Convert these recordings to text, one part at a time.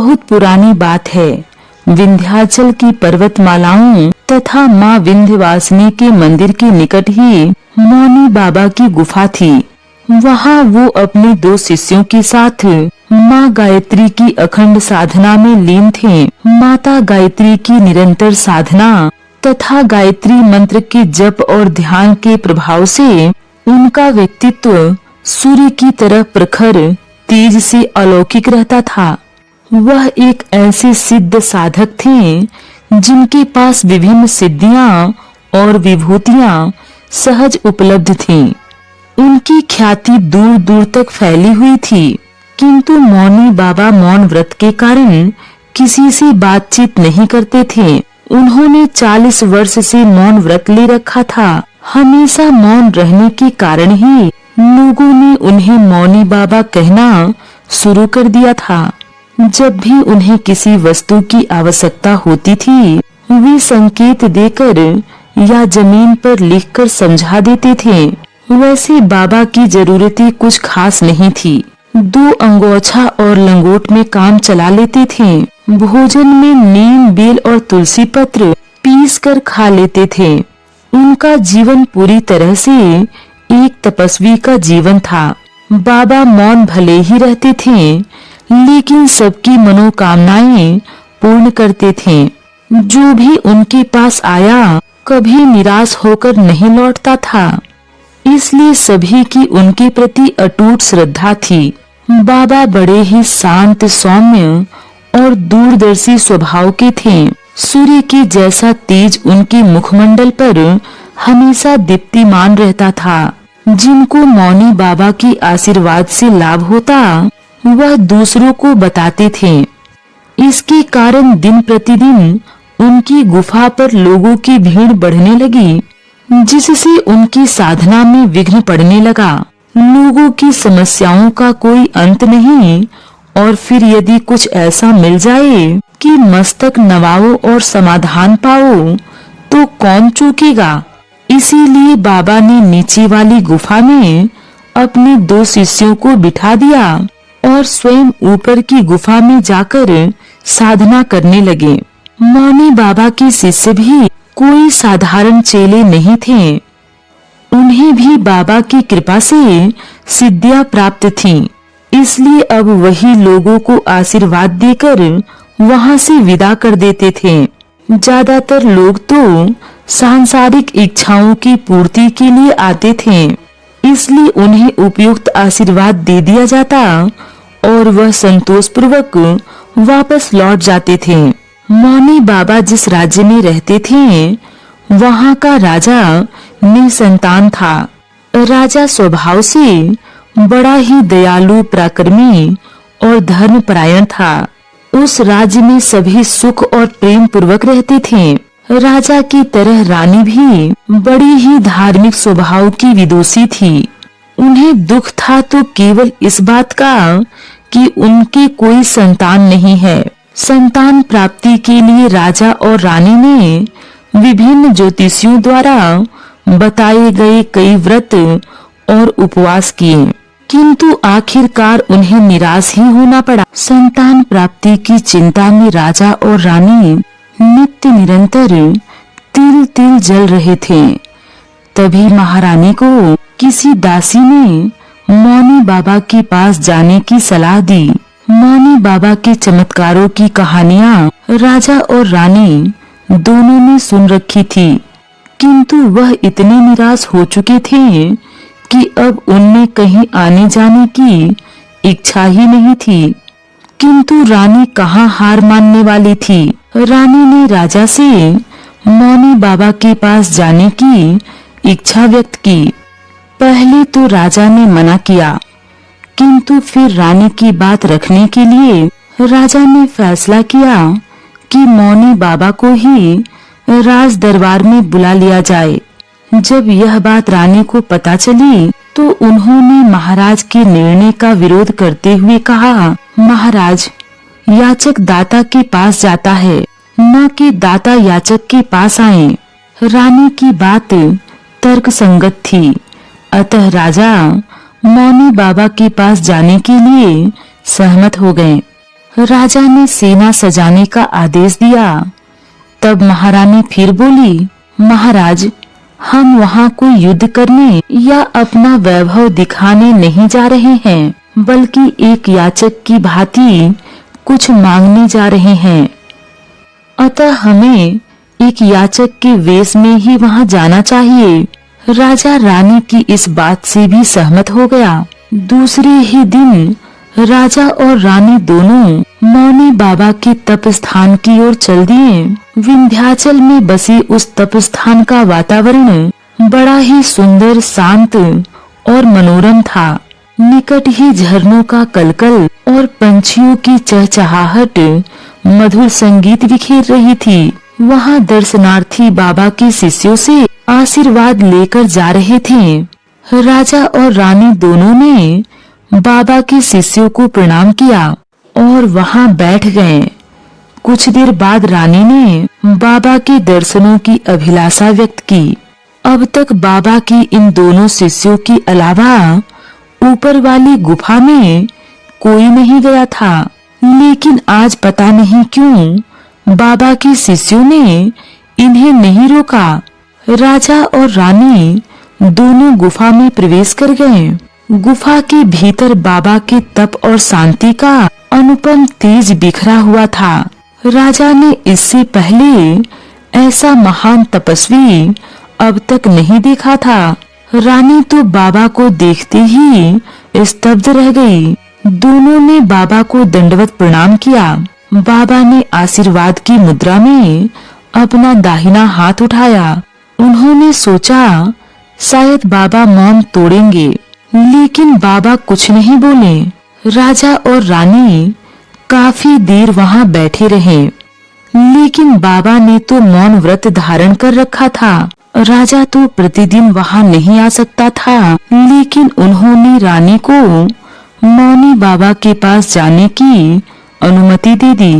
बहुत पुरानी बात है। विंध्याचल की पर्वतमालाओं तथा माँ विंध्यवासिनी के मंदिर के निकट ही मौनी बाबा की गुफा थी। वहाँ वो अपने 2 शिष्यों के साथ माँ गायत्री की अखंड साधना में लीन थे। माता गायत्री की निरंतर साधना तथा गायत्री मंत्र के जप और ध्यान के प्रभाव से उनका व्यक्तित्व सूर्य की तरह प्रखर तेज से अलौकिक रहता था। वह एक ऐसे सिद्ध साधक थे जिनके पास विभिन्न सिद्धियां और विभूतियां सहज उपलब्ध थीं। उनकी ख्याति दूर दूर तक फैली हुई थी, किंतु मौनी बाबा मौन व्रत के कारण किसी से बातचीत नहीं करते थे। उन्होंने 40 वर्ष से मौन व्रत ले रखा था। हमेशा मौन रहने के कारण ही लोगों ने उन्हें मौनी बाबा कहना शुरू कर दिया था। जब भी उन्हें किसी वस्तु की आवश्यकता होती थी, वे संकेत देकर या जमीन पर लिखकर समझा देते थे। वैसे बाबा की जरूरतें कुछ खास नहीं थी। 2 अंगोछा और लंगोट में काम चला लेते थे। भोजन में नीम, बेल और तुलसी पत्र पीस कर खा लेते थे। उनका जीवन पूरी तरह से एक तपस्वी का जीवन था। बाबा मौन भले ही रहते थे, लेकिन सबकी मनोकामनाएं पूर्ण करते थे। जो भी उनके पास आया कभी निराश होकर नहीं लौटता था, इसलिए सभी की उनके प्रति अटूट श्रद्धा थी। बाबा बड़े ही शांत, सौम्य और दूरदर्शी स्वभाव के थे। सूर्य के जैसा तेज उनके मुखमंडल पर हमेशा दीप्तिमान रहता था। जिनको मौनी बाबा के आशीर्वाद से लाभ होता, वह दूसरों को बताते थे। इसके कारण दिन प्रतिदिन उनकी गुफा पर लोगों की भीड़ बढ़ने लगी, जिससे उनकी साधना में विघ्न पड़ने लगा। लोगों की समस्याओं का कोई अंत नहीं, और फिर यदि कुछ ऐसा मिल जाए कि मस्तक नवाओ और समाधान पाओ, तो कौन चूकेगा। इसीलिए बाबा ने नीचे वाली गुफा में अपने 2 शिष्यों को बिठा दिया और स्वयं ऊपर की गुफा में जाकर साधना करने लगे। मौनी बाबा के शिष्य भी कोई साधारण चेले नहीं थे। उन्हें भी बाबा की कृपा से सिद्धियां प्राप्त थीं। इसलिए अब वही लोगों को आशीर्वाद देकर वहां से विदा कर देते थे। ज्यादातर लोग तो सांसारिक इच्छाओं की पूर्ति के लिए आते थे, इसलिए उन्हें उपयुक्त आशीर्वाद दे दिया जाता और वह संतोषपूर्वक वापस लौट जाते थे। मौनी बाबा जिस राज्य में रहते थे, वहाँ का राजा निसंतान था। राजा स्वभाव से बड़ा ही दयालु, पराक्रमी और धर्मपरायण था। उस राज्य में सभी सुख और प्रेम पूर्वक रहते थे। राजा की तरह रानी भी बड़ी ही धार्मिक स्वभाव की विदुषी थी। उन्हें दुख था तो केवल इस बात का कि उनके कोई संतान नहीं है। संतान प्राप्ति के लिए राजा और रानी ने विभिन्न ज्योतिषियों द्वारा बताए गए कई व्रत और उपवास किए, किंतु आखिरकार उन्हें निराश ही होना पड़ा। संतान प्राप्ति की चिंता में राजा और रानी नित्य निरंतर तिल तिल जल रहे थे। तभी महारानी को किसी दासी ने मौनी बाबा के पास जाने की सलाह दी। मौनी बाबा के चमत्कारों की कहानियां राजा और रानी दोनों ने सुन रखी थी, किंतु वह इतने निराश हो चुके थे कि अब उनमें कहीं आने जाने की इच्छा ही नहीं थी। किंतु रानी कहाँ हार मानने वाली थी। रानी ने राजा से मौनी बाबा के पास जाने की इच्छा व्यक्त की। पहले तो राजा ने मना किया, किंतु फिर रानी की बात रखने के लिए राजा ने फैसला किया कि मौनी बाबा को ही राज दरबार में बुला लिया जाए। जब यह बात रानी को पता चली तो उन्होंने महाराज के निर्णय का विरोध करते हुए कहा, महाराज, याचक दाता के पास जाता है, न कि दाता याचक के पास आए। रानी की बात तर्क संगत थी, अतः राजा मौनी बाबा के पास जाने के लिए सहमत हो गए। राजा ने सेना सजाने का आदेश दिया। तब महारानी फिर बोली, महाराज, हम वहाँ कोई युद्ध करने या अपना वैभव दिखाने नहीं जा रहे हैं, बल्कि एक याचक की भांति कुछ मांगने जा रहे हैं। अतः हमें एक याचक के वेश में ही वहाँ जाना चाहिए। राजा रानी की इस बात से भी सहमत हो गया। दूसरे ही दिन राजा और रानी दोनों मौनी बाबा के तप स्थान की ओर चल दिए। विंध्याचल में बसे उस तप स्थान का वातावरण बड़ा ही सुंदर, शांत और मनोरम था। निकट ही झरनों का कलकल और पंछियों की चहचहाहट मधुर संगीत बिखेर रही थी। वहाँ दर्शनार्थी बाबा के शिष्यों से आशीर्वाद लेकर जा रहे थे। राजा और रानी दोनों ने बाबा के शिष्यों को प्रणाम किया और वहाँ बैठ गए। कुछ देर बाद रानी ने बाबा के दर्शनों की अभिलाषा व्यक्त की। अब तक बाबा की इन दोनों शिष्यों के अलावा ऊपर वाली गुफा में कोई नहीं गया था, लेकिन आज पता नहीं क्यों बाबा के शिष्यों ने इन्हें नहीं रोका। राजा और रानी दोनों गुफा में प्रवेश कर गए। गुफा के भीतर बाबा के तप और शांति का अनुपम तेज बिखरा हुआ था। राजा ने इससे पहले ऐसा महान तपस्वी अब तक नहीं देखा था। रानी तो बाबा को देखते ही स्तब्ध रह गई। दोनों ने बाबा को दंडवत प्रणाम किया। बाबा ने आशीर्वाद की मुद्रा में अपना दाहिना हाथ उठाया। उन्होंने सोचा शायद बाबा मौन तोड़ेंगे, लेकिन बाबा कुछ नहीं बोले। राजा और रानी काफी देर वहाँ बैठे रहे, लेकिन बाबा ने तो मौन व्रत धारण कर रखा था। राजा तो प्रतिदिन वहाँ नहीं आ सकता था, लेकिन उन्होंने रानी को मौनी बाबा के पास जाने की अनुमति दे दी।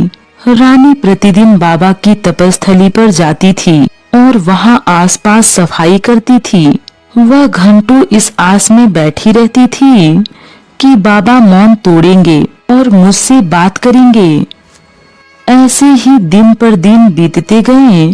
रानी प्रतिदिन बाबा की तपस्थली पर जाती थी और वहाँ आसपास सफाई करती थी। वह घंटों इस आस में बैठी रहती थी कि बाबा मौन तोड़ेंगे और मुझसे बात करेंगे। ऐसे ही दिन पर दिन बीतते गए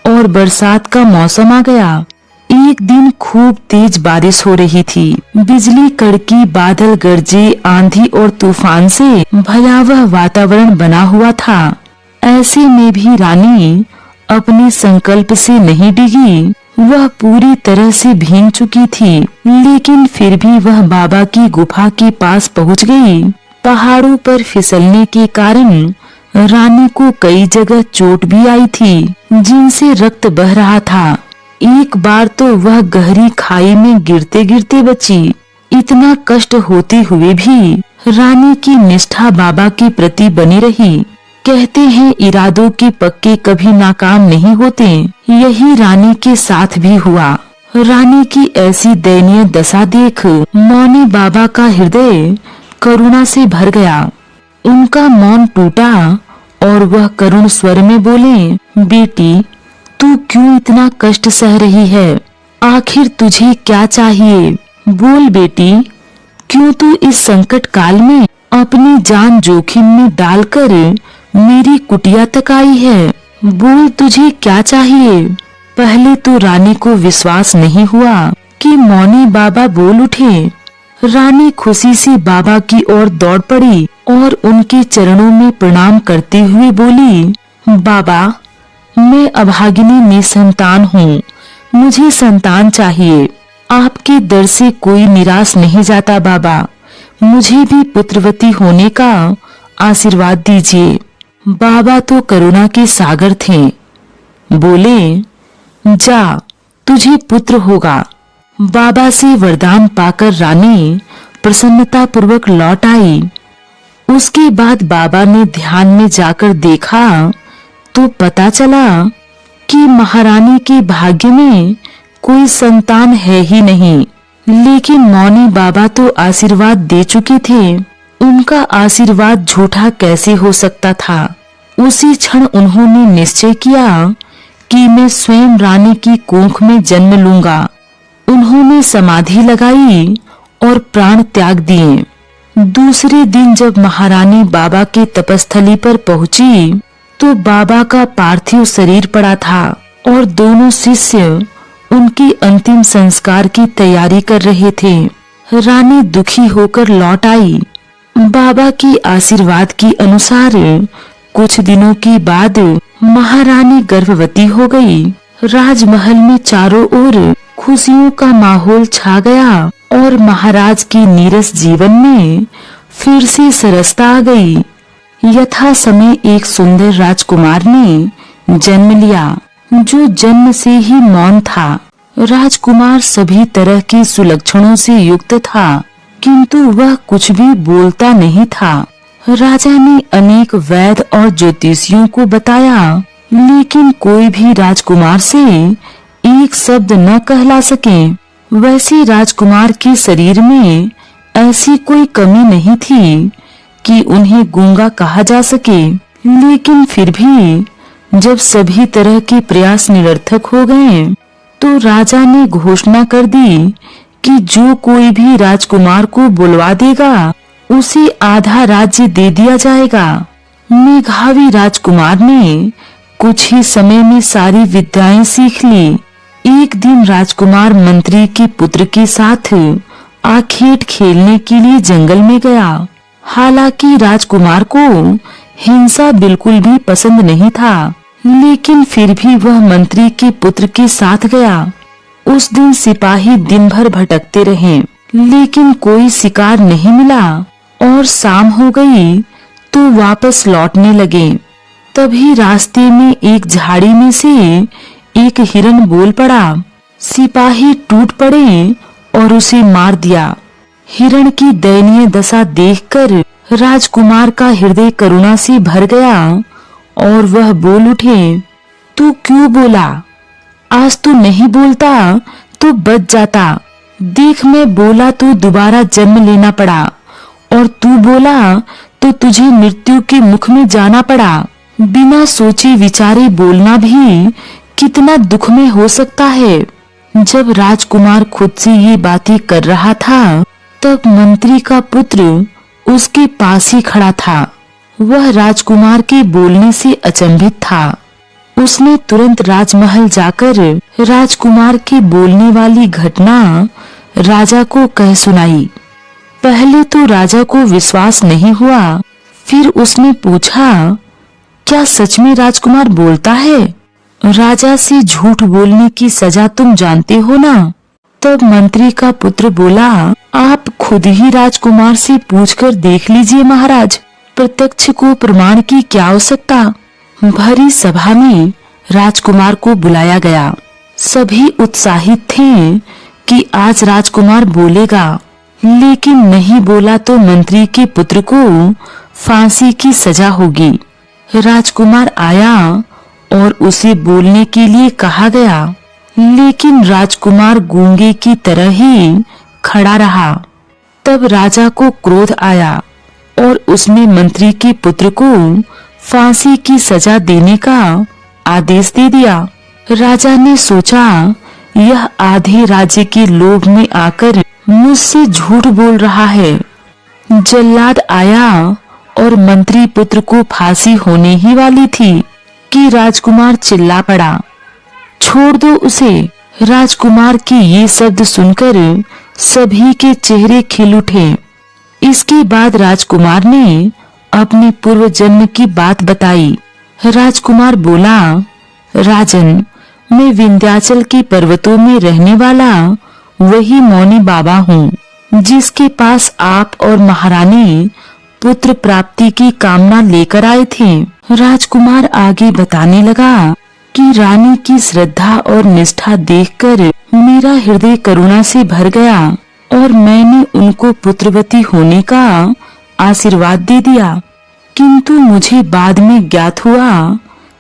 और बरसात का मौसम आ गया। एक दिन खूब तेज बारिश हो रही थी। बिजली कड़की, बादल गरजे, आंधी और तूफान से भयावह वातावरण बना हुआ था। ऐसे में भी रानी अपने संकल्प से नहीं डिगी। वह पूरी तरह से भीग चुकी थी, लेकिन फिर भी वह बाबा की गुफा के पास पहुंच गई। पहाड़ों पर फिसलने के कारण रानी को कई जगह चोट भी आई थी, जिनसे रक्त बह रहा था। एक बार तो वह गहरी खाई में गिरते गिरते बची। इतना कष्ट होते हुए भी रानी की निष्ठा बाबा के प्रति बनी रही। कहते हैं इरादों के पक्के कभी नाकाम नहीं होते। यही रानी के साथ भी हुआ। रानी की ऐसी दयनीय दशा देख मौनी बाबा का हृदय करुणा से भर गया। उनका मौन टूटा और वह करुण स्वर में बोले, बेटी, तू क्यों इतना कष्ट सह रही है? आखिर तुझे क्या चाहिए? बोल बेटी, क्यों तू इस संकट काल में अपनी जान जोखिम में डालकर मेरी कुटिया तक आई है? बोल, तुझे क्या चाहिए? पहले तो रानी को विश्वास नहीं हुआ कि मौनी बाबा बोल उठे। रानी खुशी से बाबा की ओर दौड़ पड़ी और उनके चरणों में प्रणाम करते हुए बोली, बाबा, मैं अभागिनी निसंतान हूँ। मुझे संतान चाहिए। आपके दर से कोई निराश नहीं जाता बाबा। मुझे भी पुत्रवती होने का आशीर्वाद दीजिए। बाबा तो करुणा के सागर थे। बोले, जा, तुझे पुत्र होगा। बाबा से वरदान पाकर रानी प्रसन्नता पूर्वक लौट आई। उसके बाद बाबा ने ध्यान में जाकर देखा तो पता चला कि महारानी के भाग्य में कोई संतान है ही नहीं। लेकिन मौनी बाबा तो आशीर्वाद दे चुके थे। उनका आशीर्वाद झूठा कैसे हो सकता था? उसी क्षण उन्होंने निश्चय किया कि मैं स्वयं रानी की कोख में जन्म लूंगा। उन्होंने समाधि लगाई और प्राण त्याग दिए। दूसरे दिन जब महारानी बाबा के तपस्थली पर पहुंची तो बाबा का पार्थिव शरीर पड़ा था और दोनों शिष्य उनकी अंतिम संस्कार की तैयारी कर रहे थे। रानी दुखी होकर लौट आई। बाबा की आशीर्वाद के अनुसार कुछ दिनों के बाद महारानी गर्भवती हो गई। राजमहल में चारों ओर खुशियों का माहौल छा गया और महाराज की नीरस जीवन में फिर से सरसता आ गई। यथा समय एक सुंदर राजकुमार ने जन्म लिया जो जन्म से ही मौन था। राजकुमार सभी तरह के सुलक्षणों से युक्त था किंतु वह कुछ भी बोलता नहीं था। राजा ने अनेक वैद्य और ज्योतिषियों को बताया लेकिन कोई भी राजकुमार से एक शब्द न कहला सके। वैसे राजकुमार के शरीर में ऐसी कोई कमी नहीं थी कि उन्हें गूंगा कहा जा सके, लेकिन फिर भी जब सभी तरह के प्रयास निरर्थक हो गए तो राजा ने घोषणा कर दी कि जो कोई भी राजकुमार को बुलवा देगा उसे आधा राज्य दे दिया जाएगा। मेघावी राजकुमार ने कुछ ही समय में सारी विद्याएं सीख ली। एक दिन राजकुमार मंत्री के पुत्र के साथ आखेट खेलने के लिए जंगल में गया। हालांकि राजकुमार को हिंसा बिल्कुल भी पसंद नहीं था, लेकिन फिर भी वह मंत्री के पुत्र के साथ गया। उस दिन सिपाही दिन भर भटकते रहे लेकिन कोई शिकार नहीं मिला और शाम हो गई तो वापस लौटने लगे। तभी रास्ते में एक झाड़ी में से एक हिरन बोल पड़ा। सिपाही टूट पड़े और उसे मार दिया। हिरण की दयनीय दशा देखकर राजकुमार का हृदय करुणा से भर गया और वह बोल उठे, तू क्यों बोला? आज तू नहीं बोलता तो बच जाता। देख मैं बोला तो दोबारा जन्म लेना पड़ा और तू बोला तो तुझे मृत्यु के मुख में जाना पड़ा। बिना सोचे विचारे बोलना भी कितना दुख में हो सकता है। जब राजकुमार खुद से ये बातें कर रहा था तब मंत्री का पुत्र उसके पास ही खड़ा था। वह राजकुमार के बोलने से अचंभित था। उसने तुरंत राजमहल जाकर राजकुमार के बोलने वाली घटना राजा को कह सुनाई। पहले तो राजा को विश्वास नहीं हुआ, फिर उसने पूछा, क्या सच में राजकुमार बोलता है? राजा से झूठ बोलने की सजा तुम जानते हो ना? तब मंत्री का पुत्र बोला, आप खुद ही राजकुमार से पूछकर देख लीजिए महाराज, प्रत्यक्ष को प्रमाण की क्या आवश्यकता। भरी सभा में राजकुमार को बुलाया गया। सभी उत्साहित थे कि आज राजकुमार बोलेगा, लेकिन नहीं बोला तो मंत्री के पुत्र को फांसी की सजा होगी। राजकुमार आया और उसे बोलने के लिए कहा गया, लेकिन राजकुमार गूंगे की तरह ही खड़ा रहा। तब राजा को क्रोध आया और उसने मंत्री के पुत्र को फांसी की सजा देने का आदेश दे दिया। राजा ने सोचा, यह आधे राज्य के लोभ में आकर मुझसे झूठ बोल रहा है। जल्लाद आया और मंत्री पुत्र को फांसी होने ही वाली थी कि राजकुमार चिल्ला पड़ा, छोड़ दो उसे। राजकुमार के ये शब्द सुनकर सभी के चेहरे खिल उठे। इसके बाद राजकुमार ने अपने पूर्व जन्म की बात बताई। राजकुमार बोला, राजन, मैं विंध्याचल के पर्वतों में रहने वाला वही मौनी बाबा हूँ, जिसके पास आप और महारानी पुत्र प्राप्ति की कामना लेकर आए थे। राजकुमार आगे बताने लगा कि रानी की श्रद्धा और निष्ठा देखकर मेरा हृदय करुणा से भर गया और मैंने उनको पुत्रवती होने का आशीर्वाद दे दिया। किंतु मुझे बाद में ज्ञात हुआ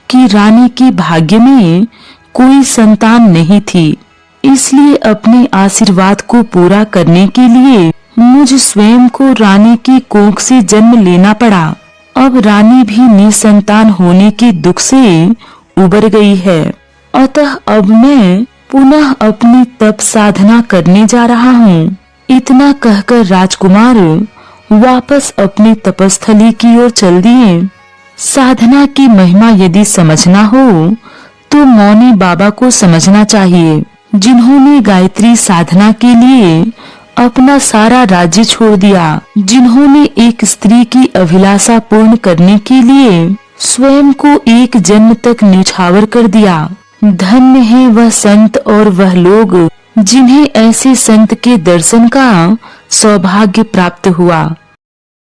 कि रानी के भाग्य में कोई संतान नहीं थी, इसलिए अपने आशीर्वाद को पूरा करने के लिए मुझ स्वयं को रानी की कोख से जन्म लेना पड़ा। अब रानी भी निसंतान होने के दुख से उबर गई है, अतः अब मैं पुनः अपनी तप साधना करने जा रहा हूँ। इतना कहकर राजकुमार वापस अपनी तपस्थली की ओर चल दिए। साधना की महिमा यदि समझना हो तो मौनी बाबा को समझना चाहिए, जिन्होंने गायत्री साधना के लिए अपना सारा राज्य छोड़ दिया, जिन्होंने एक स्त्री की अभिलाषा पूर्ण करने के लिए स्वयं को एक जन्म तक न्यौछावर कर दिया। धन्य है वह संत और वह लोग जिन्हें ऐसे संत के दर्शन का सौभाग्य प्राप्त हुआ।